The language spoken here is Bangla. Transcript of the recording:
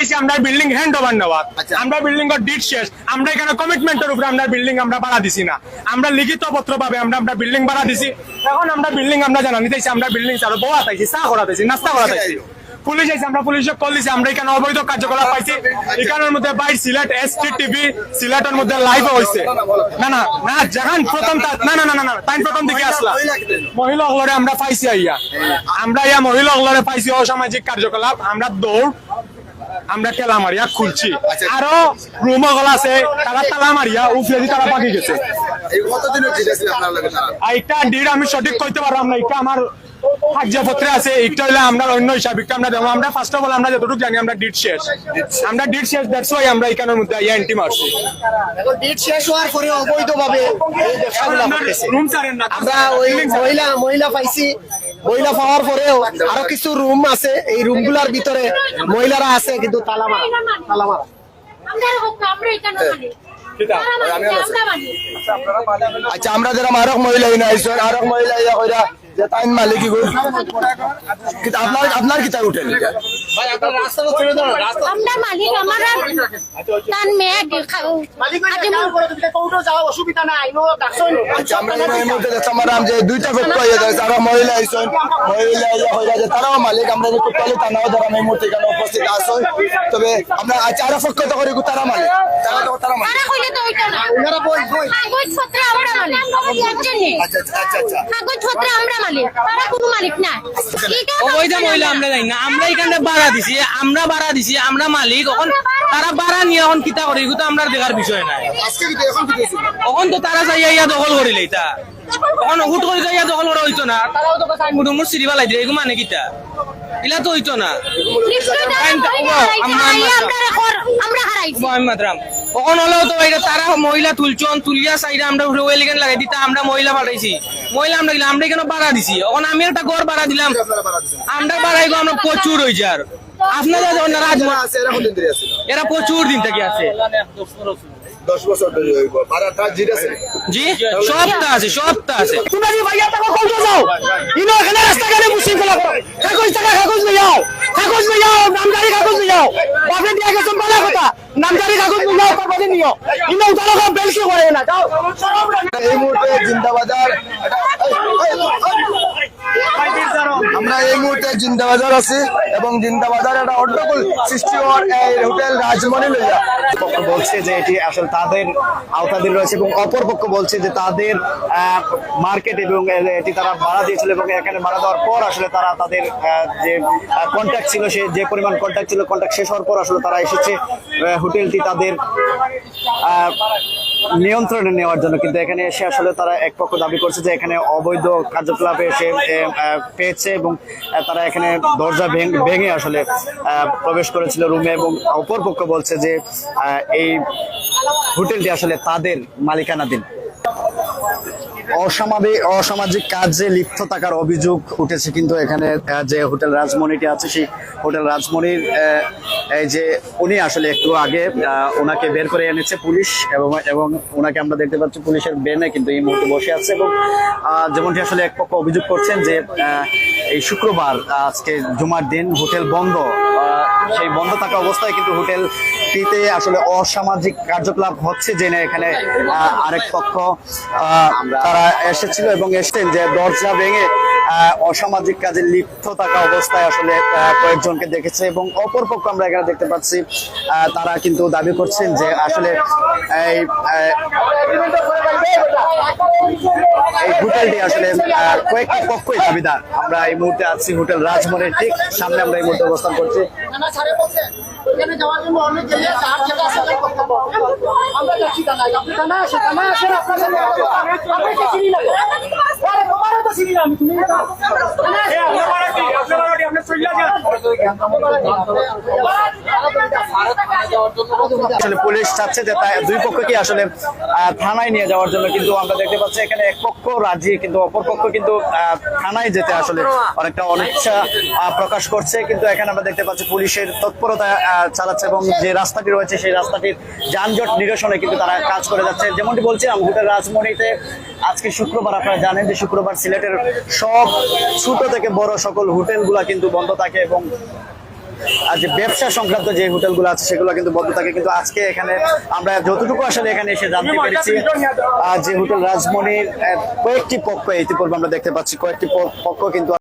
আইছি আমরা বিল্ডিং হ্যান্ড ওভার নেওয়ার, আমরা বিল্ডিং এর ডিট শেষ, আমরা এখানে কমিটমেন্টের উপরে আমরা বিল্ডিং আমরা ভাড়া দিছি না, আমরা লিখিত পত্র পাবে আমরা বিল্ডিং ভাড়া দিছি। এখন আমরা বিল্ডিং আমরা জানানি চাইছি, আমরা বিল্ডিং চালু বোয়া চাইছি, চা করা চাইছি, নাস্তা করা চাইছি। পুলিশ আইছে, আমরা পুলিশে কল দিছি, আমরা এখানে অবৈধ কার্যকলাপ পাইছি। এখানের মধ্যে বাই সিলেট এসটি টিভি সিলেটের মধ্যে লাইভ হইছে। না না না যখন প্রথম না না না না তাই প্রথম দিকে আসলা মহিলা হলরে আমরা পাইছি আইয়া, আমরা ইয়া মহিলা হলরে পাইছি অসামাজিক কার্যকলাপ, আমরা দৌড় আমরা টেলা মারিয়া খুলছি, আরো রুম গলা আছে তারা তালা মারিয়া উফলে তারা পাকি গেছে। এইটা ডিড আমি সঠিক কইতে পারলাম না, এটা আমার কাগজপত্রে আছে, এটা হইলে আমরা অন্য হিসাব একটা আমরা দেবো। আমরা ফার্স্ট অফ অল আমরা যতটুকু জানি আমরা ডিড শেষ, আমরা ডিড শেষ, দ্যাটস ওয়াই আমরা এখানের মধ্যে এন্ট্রি মারছি। এখন ডিড শেষ হওয়ার পরে অবৈধভাবে এই ব্যবসাগুলো করতেছে। রুম ছাড়েন না, আমরা ওই মহিলা পাইছি, মহিলা পাওয়ার পরেও আরো কিছু রুম আছে, এই রুমগুলোর ভিতরে মহিলারা আছে কিন্তু তালা মারা। আচ্ছা আমরা যারা আরক মহিলা আইসন, আরক মহিলা ইয়া কইরা যে তাইন মালিক কিন্তু আপনার কিতা উঠেন আমরা মালিক আমার তান মেয়ে অসুবিধা নাই। আচ্ছা আমরা এই মুহূর্তে দেখতাম যে দুইটা পক্ষ হয়ে যাচ্ছে, আরো মহিলা আইসন, মহিলা ইয়া কইরা যে তারাও মালিক, আমরা কোথাও তানাও ধরা এই মুহূর্তে এখানে উপস্থিত আসন। তবে আমরা আচ্ছা আরো পক্ষ তো করি তারা মালিক, তারা মালিক, তারা কইলে তো ওইটা না, ওনারা কাগজপত্র আমরা মালিক, আচ্ছা আচ্ছা আচ্ছা কাগজপত্র আমরা মালিক, তারা কোনো মালিক না। অবৈধ মহিলা আমরা যাই না, আমরা এখানে ভাড়া দিছি, আমরা মালিক। এখন তারা ভাড়া নিয়ে এখন কিতা করে এগুলো আমরা দেখার বিষয় নাই। এখন তো তারা যাইয়া ইয়া দখল করিলে এটা, এখন হুট করে যাইয়া দখল করা হইতো না, তারাও তো মুড় সিঁড়ি বালাই দিয়ে এগুলো মানে কিতা ইলা তো হইতো না। কখন হলেও তো তারা মহিলা তুলছন, তুলিয়া সাইডে আমরা ওয়েলিগান লাগাই দিতা, আমরা মহিলা বাড়াইছি, মহিলা আমরা দিলাম, আমরা এখানে ভাড়া দিছি। এখন আমি একটা ঘর ভাড়া দিলাম, আমরা ভাড়াই আমরা প্রচুর হয়েছে। আর আপনাদের এরা প্রচুর দিন থেকে আছে, 10 বছর ধরে হইব ভাড়াটা জিরাছে জি সবটা আছে, সবটা আছে। তোমরা যে ভাইয়া টাকা কইতে যাও ইনো এখানে রাস্তা গেলে মুসিন কলা করো, কাগজ টাকা কাগজ নিয়ে যাও, কাগজ নিয়ে যাও, নামজারি কাগজ নিয়ে যাও, বাপে দিয়া গেছেন ভালো কথা, নামজারি কাগজ নিয়ে যাও, তারপরে নিও ইনো উঠানো কম বেলকি করে না যাও। এই মুহূর্তে জিন্দাবাজার, আমরা এই মুহূর্তে জিন্দাবাজার আছি এবং জিন্দাবাজার একটা অড্ডগোল সৃষ্টি হওয়ার হোটেল রাজমণি লইয়া পক্ষ বলছে যে এটি আসলে তাদের আওতাধীন রয়েছে এবং অপর পক্ষ বলছে যে তাদের মার্কেট এবং এটি তারা ভাড়া দিয়েছিল এবং এখানে ভাড়া দেওয়ার পর আসলে তারা তাদের যে কন্ট্যাক্ট ছিল, সে যে পরিমাণ কন্ট্যাক্ট ছিল, কন্ট্যাক্ট শেষ হওয়ার পর আসলে তারা এসেছে হোটেলটি তাদের নিয়ন্ত্রণে নেওয়ার জন্য। কিন্তু এখানে এসে আসলে তারা এক পক্ষ দাবি করছে যে এখানে অবৈধ কার্যকলাপে এসে পেয়েছে এবং তারা এখানে দরজা ভেঙে আসলে প্রবেশ করেছিল রুমে, এবং অপর পক্ষ বলছে যে এই হোটেলটি আসলে তাদের মালিকানাধীন। অসামাজিক কাজে লিপ্ত থাকার অভিযোগ উঠেছে কিন্তু এখানে যে হোটেল রাজমণিটি আছে, সেই হোটেল রাজমণির এই যে উনি আসলে একটু আগে ওনাকে বের করে এনেছে পুলিশ, এবং ওনাকে আমরা দেখতে পাচ্ছি পুলিশের বেনে কিন্তু এই মুহূর্তে বসে আছে। এবং যেমনটি আসলে এক পক্ষ অভিযোগ করছেন যে এই শুক্রবার আজকে জুমার দিন হোটেল বন্ধ, সেই বন্ধ থাকা অবস্থায় কিন্তু হোটেলটিতে আসলে অসামাজিক কার্যকলাপ হচ্ছে জেনে এখানে আরেক পক্ষ তারা এসেছিল এবং এসেছেন যে দরজা ভেঙে অসামাজিক কাজে লিপ্ত থাকা অবস্থায় আসলে কয়েকজনকে দেখেছে। এবং অপর পক্ষ আমরা এখানে দেখতে পাচ্ছি তারা কিন্তু দাবি করছেন যে আসলে এই হোটেলটি আসলে কয়েকটি পক্ষই দাবিদার। আমরা এই মুহূর্তে আছি হোটেল রাজমণির ঠিক সামনে, আমরা এই মুহূর্তে অবস্থান করছি। আসলে পুলিশ চাচ্ছে যে দুই পক্ষকে আসলে থানায় নিয়ে যাওয়ার জন্য, কিন্তু আমরা দেখতে পাচ্ছি এখানে এক পক্ষ রাজি কিন্তু অপর পক্ষ কিন্তু থানায় যেতে আসলে অনেকটা অনিচ্ছা প্রকাশ করছে। কিন্তু এখানে আমরা দেখতে পাচ্ছি পুলিশের তৎপরতা চালাচ্ছে এবং যে রাস্তাটি রয়েছে সেই রাস্তাটির যানজট নিরসনে কিন্তু তারা কাজ করে যাচ্ছে। যেমনটি বলছিলাম হোটেল রাজমণিতে আজকে শুক্রবার, আপনারা জানেন যে শুক্রবার সিলেটের সব ছোট থেকে বড় সকল হোটেলগুলা কিন্তু বন্ধ থাকে এবং যে ব্যবসা সংক্রান্ত যে হোটেলগুলো আছে সেগুলো কিন্তু বন্ধ থাকে, কিন্তু আজকে এখানে আমরা যতটুকু আসলে এখানে এসে জানতে পেরেছি যে হোটেল রাজমণির কয়েকটি পক্ষ ইতিপূর্বে আমরা দেখতে পাচ্ছি, কয়েকটি পক্ষ কিন্তু